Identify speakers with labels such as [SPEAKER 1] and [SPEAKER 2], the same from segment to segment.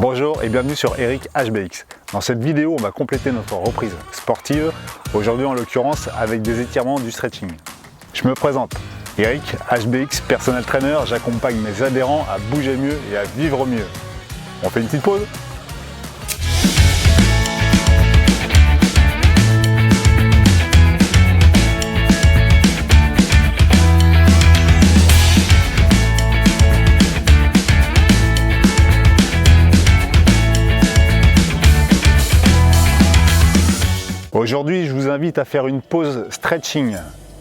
[SPEAKER 1] Bonjour et bienvenue sur Eric HBX. Dans cette vidéo, on va compléter notre reprise sportive, aujourd'hui en l'occurrence avec des étirements du stretching. Je me présente, Eric HBX, personal trainer, j'accompagne mes adhérents à bouger mieux et à vivre mieux. On fait une petite pause ? Aujourd'hui, je vous invite à faire une pause stretching,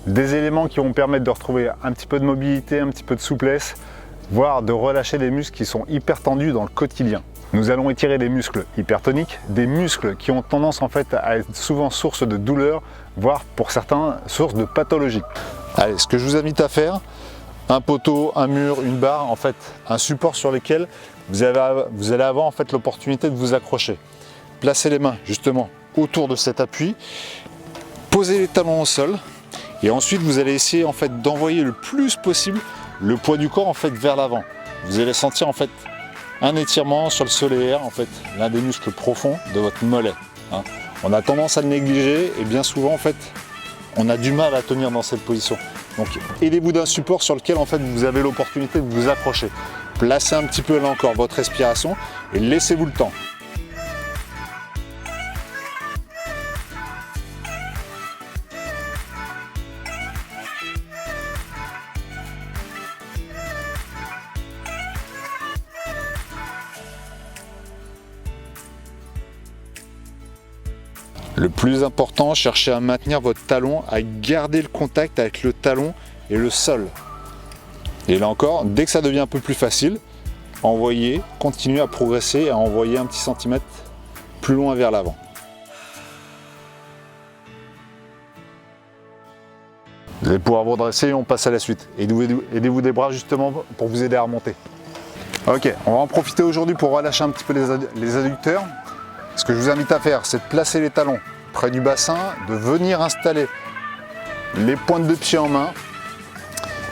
[SPEAKER 1] des éléments qui vont permettre de retrouver un petit peu de mobilité, un petit peu de souplesse, voire de relâcher des muscles qui sont hyper tendus dans le quotidien. Nous allons étirer des muscles hypertoniques, des muscles qui ont tendance en fait à être souvent source de douleur, voire pour certains source de pathologie. Allez, ce que je vous invite à faire, un poteau, un mur, une barre, en fait un support sur lequel vous allez avoir en fait l'opportunité de vous accrocher. Placez les mains justement autour de cet appui, posez les talons au sol et ensuite vous allez essayer en fait d'envoyer le plus possible le poids du corps en fait vers l'avant. Vous allez sentir en fait un étirement sur le solaire, en fait l'un des muscles profonds de votre mollet. On a tendance à le négliger et bien souvent en fait on a du mal à tenir dans cette position. Donc aidez-vous d'un support sur lequel en fait vous avez l'opportunité de vous accrocher. Placez un petit peu là encore votre respiration et laissez-vous le temps. Le plus important, cherchez à maintenir votre talon, à garder le contact avec le talon et le sol. Et là encore, dès que ça devient un peu plus facile, envoyez, continuez à progresser, à envoyer un petit centimètre plus loin vers l'avant. Vous allez pouvoir vous redresser et on passe à la suite. Aidez-vous des bras justement pour vous aider à remonter. Ok, on va en profiter aujourd'hui pour relâcher un petit peu les adducteurs. Ce que je vous invite à faire, c'est de placer les talons près du bassin, de venir installer les pointes de pied en main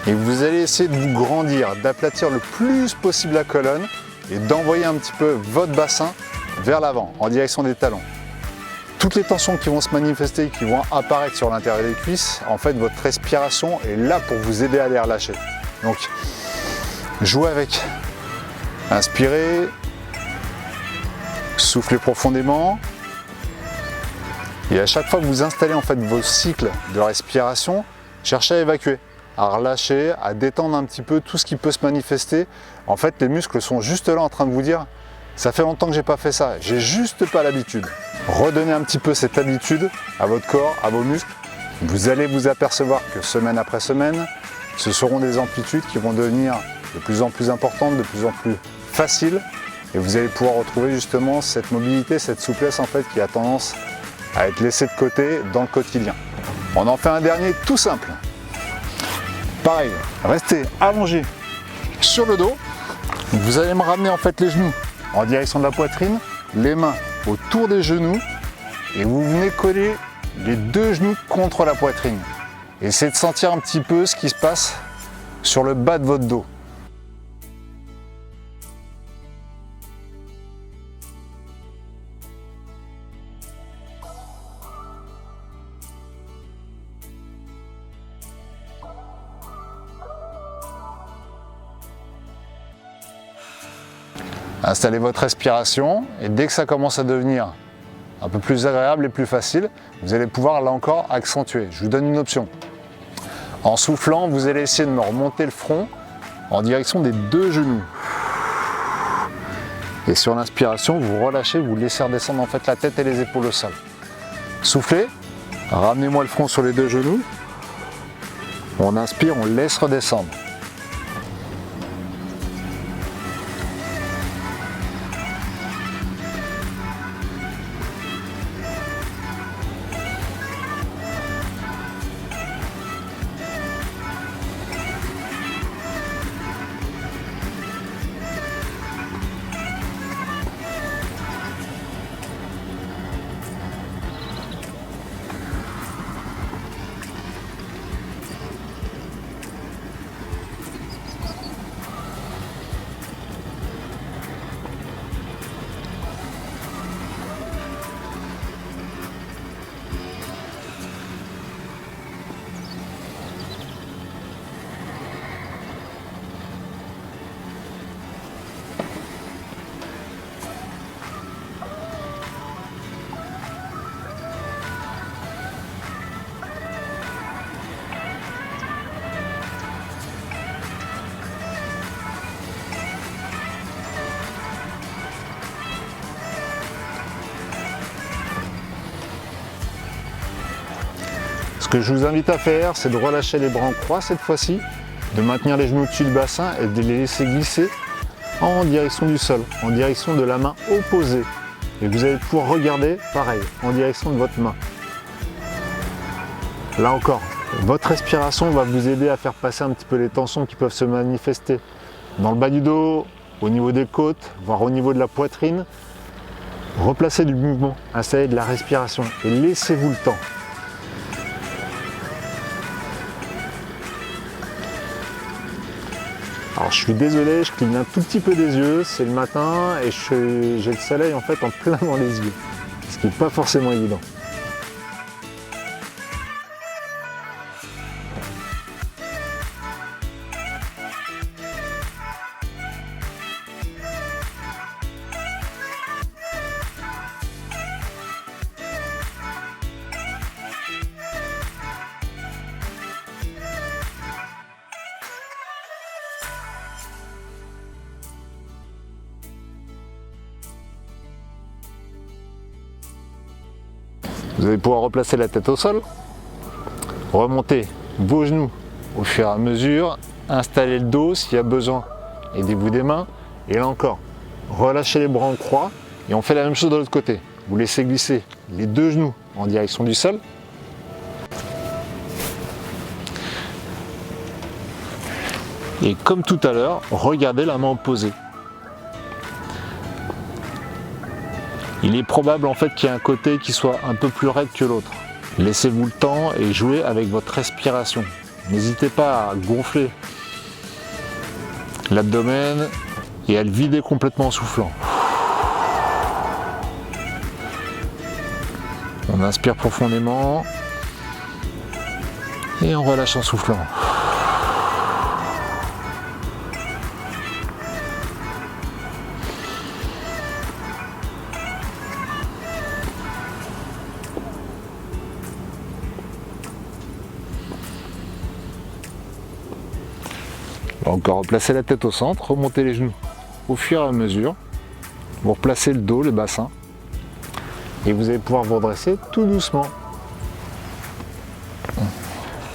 [SPEAKER 1] et vous allez essayer de vous grandir, d'aplatir le plus possible la colonne et d'envoyer un petit peu votre bassin vers l'avant, en direction des talons. Toutes les tensions qui vont se manifester, qui vont apparaître sur l'intérieur des cuisses, en fait votre respiration est là pour vous aider à les relâcher. Donc jouez avec, inspirez. Soufflez profondément et à chaque fois que vous installez en fait vos cycles de respiration, cherchez à évacuer, à relâcher, à détendre un petit peu tout ce qui peut se manifester. En fait, les muscles sont juste là en train de vous dire « ça fait longtemps que j'ai pas fait ça, j'ai juste pas l'habitude ». Redonnez un petit peu cette habitude à votre corps, à vos muscles. Vous allez vous apercevoir que semaine après semaine, ce seront des amplitudes qui vont devenir de plus en plus importantes, de plus en plus faciles. Et vous allez pouvoir retrouver justement cette mobilité, cette souplesse en fait qui a tendance à être laissée de côté dans le quotidien. On en fait un dernier tout simple. Pareil, restez allongé sur le dos. Vous allez me ramener en fait les genoux en direction de la poitrine, les mains autour des genoux et vous venez coller les deux genoux contre la poitrine. Essayez de sentir un petit peu ce qui se passe sur le bas de votre dos. Installez votre respiration et dès que ça commence à devenir un peu plus agréable et plus facile, vous allez pouvoir là encore accentuer. Je vous donne une option. En soufflant, vous allez essayer de me remonter le front en direction des deux genoux. Et sur l'inspiration, vous relâchez, vous laissez redescendre en fait la tête et les épaules au sol. Soufflez, ramenez-moi le front sur les deux genoux. On inspire, on laisse redescendre. que je vous invite à faire, c'est de relâcher les bras en croix cette fois-ci, de maintenir les genoux au-dessus du bassin et de les laisser glisser en direction du sol, en direction de la main opposée. Et vous allez pouvoir regarder, pareil, en direction de votre main. Là encore, votre respiration va vous aider à faire passer un petit peu les tensions qui peuvent se manifester dans le bas du dos, au niveau des côtes, voire au niveau de la poitrine. Replacez du mouvement, installez de la respiration et laissez-vous le temps. Alors je suis désolé, je cligne un tout petit peu des yeux, c'est le matin et j'ai le soleil en fait en plein dans les yeux, ce qui n'est pas forcément évident. Vous allez pouvoir replacer la tête au sol, remonter vos genoux au fur et à mesure, installer le dos s'il y a besoin, aidez-vous des mains, et là encore, relâchez les bras en croix et on fait la même chose de l'autre côté. Vous laissez glisser les deux genoux en direction du sol. Et comme tout à l'heure, regardez la main opposée. Il est probable en fait qu'il y ait un côté qui soit un peu plus raide que l'autre. Laissez-vous le temps et jouez avec votre respiration. N'hésitez pas à gonfler l'abdomen et à le vider complètement en soufflant. On inspire profondément et on relâche en soufflant. Encore replacer la tête au centre, remonter les genoux au fur et à mesure. Vous replacez le dos, le bassin. Et vous allez pouvoir vous redresser tout doucement.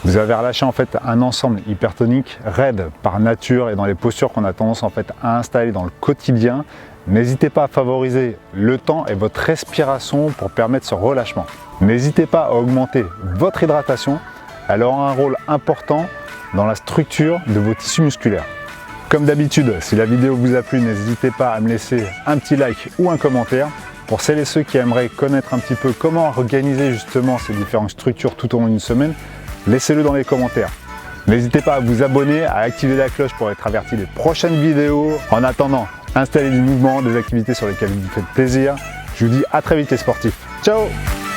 [SPEAKER 1] Vous avez relâché en fait un ensemble hypertonique raide par nature et dans les postures qu'on a tendance en fait à installer dans le quotidien. N'hésitez pas à favoriser le temps et votre respiration pour permettre ce relâchement. N'hésitez pas à augmenter votre hydratation. Elle aura un rôle important dans la structure de vos tissus musculaires. Comme d'habitude, si la vidéo vous a plu, n'hésitez pas à me laisser un petit like ou un commentaire. Pour celles et ceux qui aimeraient connaître un petit peu comment organiser justement ces différentes structures tout au long d'une semaine, laissez-le dans les commentaires. N'hésitez pas à vous abonner, à activer la cloche pour être averti des prochaines vidéos. En attendant, installez du mouvement, des activités sur lesquelles vous vous faites plaisir. Je vous dis à très vite les sportifs. Ciao!